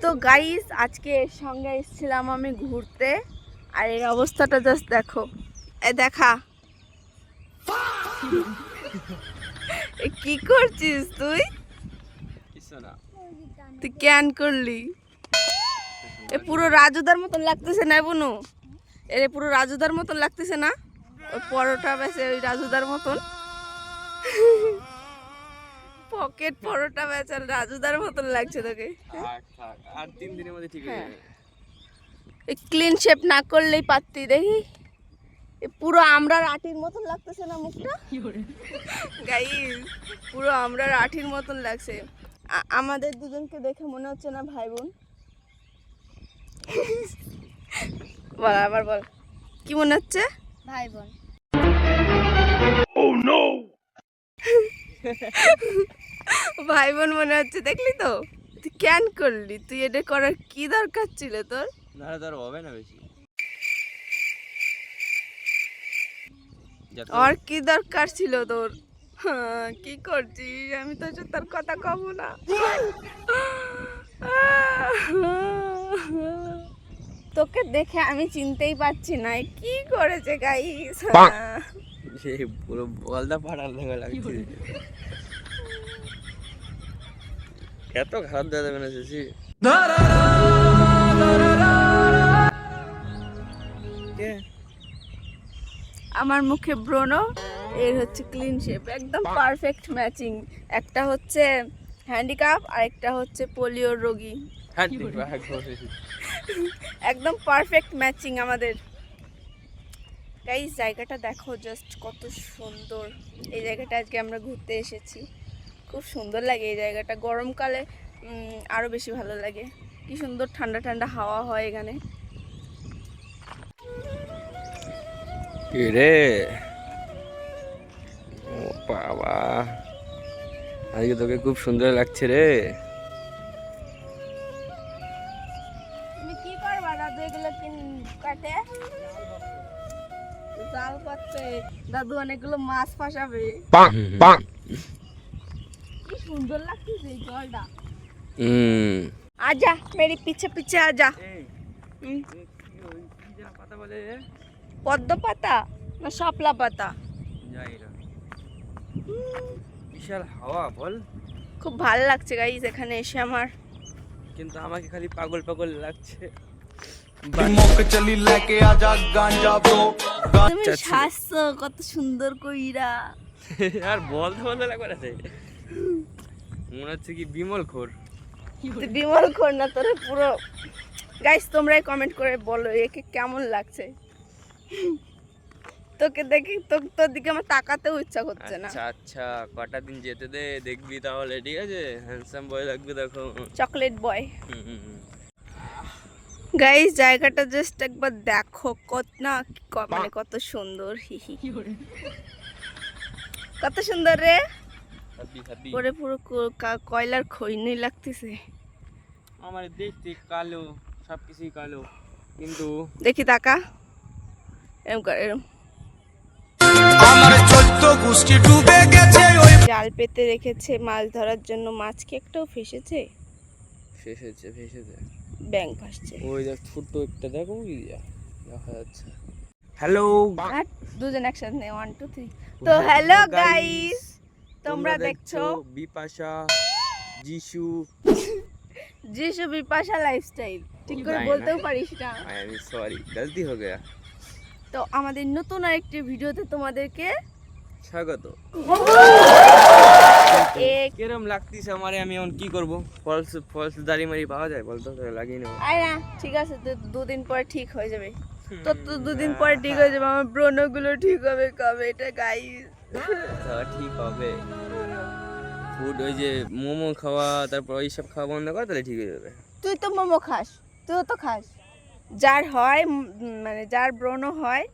তো গাইস আজকে এর সঙ্গে এসেছিলাম আমি ঘুরতে, আর এর অবস্থাটা জাস্ট দেখো। দেখা কি করছিস তুই? তুই কেন করলি? এ পুরো রাজুদার মতন লাগতেছে না বুনু? এর পুরো রাজুদার মতন লাগতেছে না? ওই পরোটা বেচে ওই রাজুদার মতন, পকেট পরোটা বেচার রাজুদার মতন লাগছে তোকে। আর 3 দিনের মধ্যে ঠিক হয়ে যাবে। ক্লিন শেপ না করলেই পারতি। দেখি পুরো আমরার আটির মতন লাগতেছে না মুখটা? গাইস পুরো আমরার আটির মতন লাগছে। আমাদের দুজনকে দেখে মনে হচ্ছে না ভাই বোন? বল আবার বল, কি মনে হচ্ছে? ভাই বোন। Oh no! ভাই বোন মনে হচ্ছে। দেখলি তো তুই কেন করলি? তুই এটা করার কি দরকার ছিল তোর? না তোর হবে না বেশি। আর কি দরকার ছিল তোর? কি করছিস? আমি তো তার কথা কব না। তোকে দেখে আমি চিনতেই পারছি না কি করেছে গাইস। সেই পুরো বলদা পাড়ার লেগে লাগছে। এত খারাপ দাদা বানাইছিস। আমার মুখে ব্রণ, এর হচ্ছে ক্লিন শেপ, একদম পারফেক্ট ম্যাচিং। একটা হচ্ছে হ্যান্ডিক্যাপ আর একটা হচ্ছে পোলিওর রোগী। একদম পারফেক্ট ম্যাচিং আমাদের। গাইস জায়গাটা দেখো জাস্ট কত সুন্দর। এই জায়গাটা আজকে আমরা ঘুরতে এসেছি, খুব সুন্দর লাগে এই জায়গাটা। গরমকালে আরো বেশি ভালো লাগে। কি সুন্দর ঠান্ডা ঠান্ডা হাওয়া হয় এখানে। রে বাবা, আজকে তোকে খুব সুন্দর লাগছে রে। তুমি কি করবা? দাদু এগুলো কাটে জাল করতে, দাদু অনেকগুলো মাছ ফাঁসাবে। কি সুন্দর লাগতেছে এই জলটা। आजा मेरे पीछे पीछे आजा। পদ্ম পাতা না শাপলা পাতা? বিশাল হাওয়া বল। খুব ভালো লাগছে গাইস এখানে এসে আমার, কিন্তু আমাকে খালি পাগল পাগল লাগছে। তুমি হাসছো কত সুন্দর কইরা। আর বলতে বলতে লাগবে না, মনে হচ্ছে কি বিমল খোর। বিমল খোর না তোরে পুরো। গাইস তোমরাই কমেন্ট করে বলো একে কেমন লাগছে। তোকে দেখি তোর দিকে আমার তাকাতেও ইচ্ছা করছে না। আচ্ছা আচ্ছা, কটা দিন যেতে দে, দেখবি তাহলে। ঠিক আছে, হ্যান্ডসাম বয় লাগবে দেখো, চকলেট বয়। গাইস জায়গাটা জাস্ট একবার দেখো, কত না মানে কত সুন্দর। কত সুন্দর রে। পরে পুরো কয়লার খৈনি লাগতেছে আমার। দেখতে কালো, সবকিছুই কালো, কিন্তু দেখি তাকা এরম কর এরম। জাল পেতে রেখেছে মাছ ধরার জন্য। মাছ কি একটাও ফেসেছে? ফেসেছে। ব্যাং ফাসছে। ওই দেখ ছোট একটা, দেখো কি দেখা যাচ্ছে। হ্যালো, দুজন একসাথে 1 2 3। তো হ্যালো গাইস, তোমরা দেখছো বিপাশা যিশু বিপাশা লাইফস্টাইল। ঠিক করে বলতেও পারিস না। আই এম সরি, গলতি হয়ে গয়া। তো আমাদের নতুন আরেকটি ভিডিওতে তোমাদেরকে স্বাগত। কেরম লাগতিস আমারে? আমি এখন কি করব? ফলস দাড়ি মারি পাওয়া যায় বলতো? লাগিয়ে নেব। আয় না, ঠিক আছে, তো 2 দিন পরে ঠিক হয়ে যাবে। তো 2 দিন পরে ঠিক হয়ে যাবে। আমার ব্রণগুলো ঠিক হবে কবে? এটা গাইস ঠিক হবে। ফুড ওই যে মোমো খাওয়া, তারপর এইসব খাওয়া বন্ধ কর, তাহলে ঠিক হয়ে যাবে। তুই তো মোমো খাস, তুইও তো খাস। যার হয় মানে যার ব্রণ হয়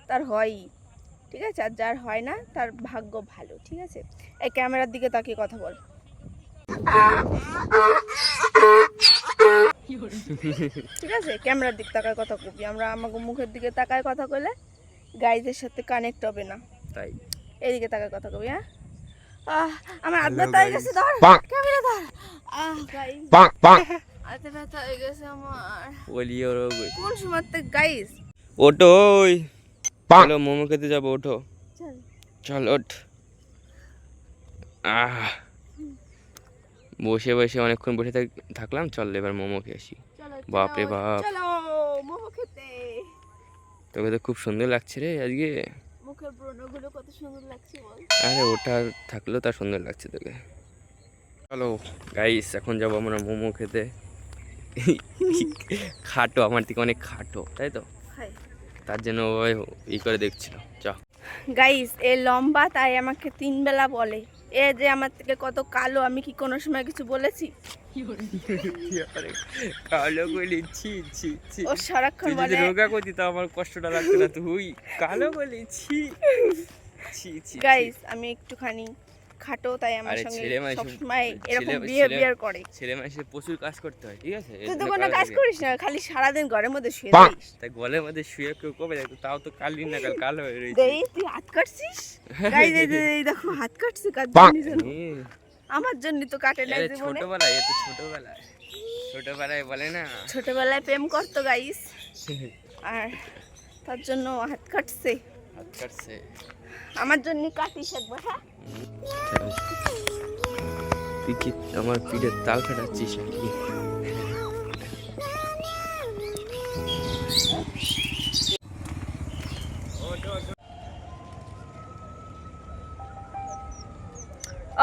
তার হয়ই, ঠিক আছে? আর যার হয় না তার ভাগ্য ভালো, ঠিক আছে? এই ক্যামেরার দিকে তাকিয়ে কথা বল। ঠিক আছে, ক্যামেরার দিকে তাকায় কথা কবি। আমরা আমাকে মুখের দিকে তাকায় কথা কইলে গাইজের সাথে কানেক্ট হবে না, তাই এদিকে তাকায় কথা কবি। হ্যাঁ, আমার হাত ব্যথা হয়ে গেছে। ধর ক্যামেরা ধর। গাইস হাতে ব্যথা হয়ে গেছে আমার। বলিও কোন সময় গাইস? ওঠো, ওই চলো মোমো খেতে যাবো, ওঠো চল চল ওঠ। বসে বসে অনেকক্ষণ বসে থাকলাম, চল এবার মোমো খেয়ে আসি। চলো বাপরে বাপ, চলো মোমো খেতে। তোকে তো খুব সুন্দর লাগছে রে আজকে। মুখের ব্রণগুলো কত সুন্দর লাগছে বল। আরে ওটা থাকলেও তা সুন্দর লাগছে তোকে। চলো গাইস, এখন যাবো আমরা মোমো খেতে। খাটো, আমার থেকে অনেক খাটো, তাই তো, তার জন্য ওই ই করে দেখছিল। চ গাইস, এ লম্বা তাই আমাকে 3 বেলা বলে। এ যে আমার থেকে কত কালো, আমি কি কোনো সময় কিছু বলেছি? কালো বলি, ছি ছি ছি। ও সারাক্ষণ তুই যদি বলে রোগা করতি তা আমার কষ্টটা লাগতো না। তুই কালো বলি, ছি ছি ছি। গাইস, আমি একটুখানি খাটো তাই আমার আরে সঙ্গে ছেলে মানুষ, সবসময় এরকম ছেলে- বিহেভিয়ার করে। ছেলে মানুষের প্রচুর কাজ করতে হয়, ঠিক আছে? তুই এর তো জন্য কোনো কালো কাজ লাগে। করিস না, খালি সারাদিন ঘরের মধ্যে শুয়ে থাকিস। তাই গলের মধ্যে শুয়ে কেউ কবে দেখতো, তাও তো কালি না কাল কালো হয়ে রয়েছে। দেই তুই হাত কাটছিস। গাইস, এই দেখো হাত কাটছে, কার জন্য জানো? আমার জন্য তো কাটে না জীবনে। ছোটবেলায়, এ তো ছোটবেলায়, ছোটবেলায় বলে না। ছোটবেলায় প্রেম করতো গাইস, আর তার জন্য হাত কাটছে। হাত কাটছে। আমার জন্য কাটিস একবার, হ্যাঁ? তুই কি আমার পিঠের তাল কাটাচ্ছিস নাকি?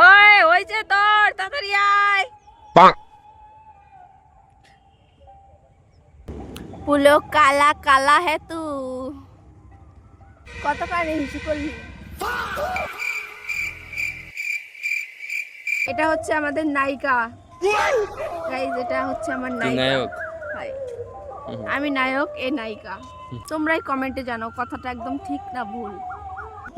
ওই ওই যে তোর, তাড়াতাড়ি আয়। পুলো কালা কালা হে তু। কত কারে হিসু করলি? এটা হচ্ছে আমাদের নায়িকা গাইস, এটা হচ্ছে আমার তুই নায়িকা। নায়ক? হাই। আমি নায়ক, এ নায়িকা। তোমরাই কমেন্টে জানাও কথাটা একদম ঠিক না ভুল।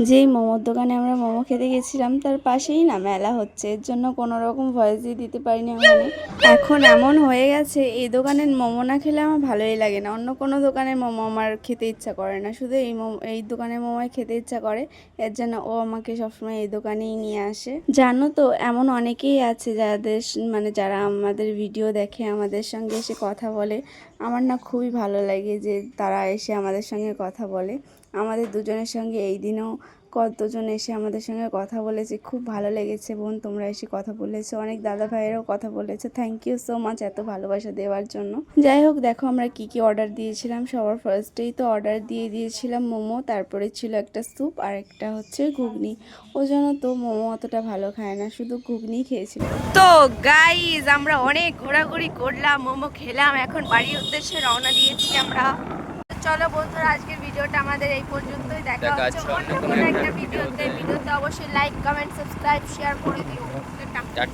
যেই মোমোর দোকানে আমরা মোমো খেতে গেছিলাম তার পাশেই না মেলা হচ্ছে, এর জন্য কোনো রকম ভয়েসই দিতে পারিনি ওখানে। এখন এমন হয়ে গেছে এই দোকানের মোমো না খেলে আমার ভালোই লাগে না। অন্য কোনো দোকানের মোমো আমার খেতে ইচ্ছা করে না, শুধু এই দোকানের মোমোই খেতে ইচ্ছা করে। এর জন্য ও আমাকে সবসময় এই দোকানেই নিয়ে আসে। জানো তো, এমন অনেকেই আছে যাদের মানে যারা আমাদের ভিডিও দেখে আমাদের সঙ্গে এসে কথা বলে। আমার না খুবই ভালো লাগে যে তারা এসে আমাদের সঙ্গে কথা বলে। আমাদের দুজনের সঙ্গে এই দিনও কতজন এসে আমাদের সঙ্গে কথা বলেছে, খুব ভালো লেগেছে। বোন, তোমরা এসে কথা বলেছো, অনেক দাদা ভাইয়েরাও কথা বলেছে। থ্যাংক ইউ সো মাচ এত ভালোবাসা দেওয়ার জন্য। যাই হোক, দেখো আমরা কি কি অর্ডার দিয়েছিলাম। সবার ফার্স্টেই তো অর্ডার দিয়েছিলাম মোমো, তারপরে ছিল একটা স্যুপ আর একটা হচ্ছে ঘুগনি। ওই জন্য তো মোমো অতটা ভালো খায় না, শুধু ঘুগনি খেয়েছিলাম। তো গাইজ, আমরা অনেক ঘোরাঘুরি করলাম, মোমো খেলাম, এখন বাড়ির উদ্দেশ্যে রওনা দিয়েছি আমরা। চলো বন্ধুরা, আজকের ভিডিওটা আমাদের এই পর্যন্তই। দেখা হচ্ছে অন্য কোনো একটা ভিডিওতে। অবশ্যই লাইক, কমেন্ট, সাবস্ক্রাইব, শেয়ার করে দিও। টাটা।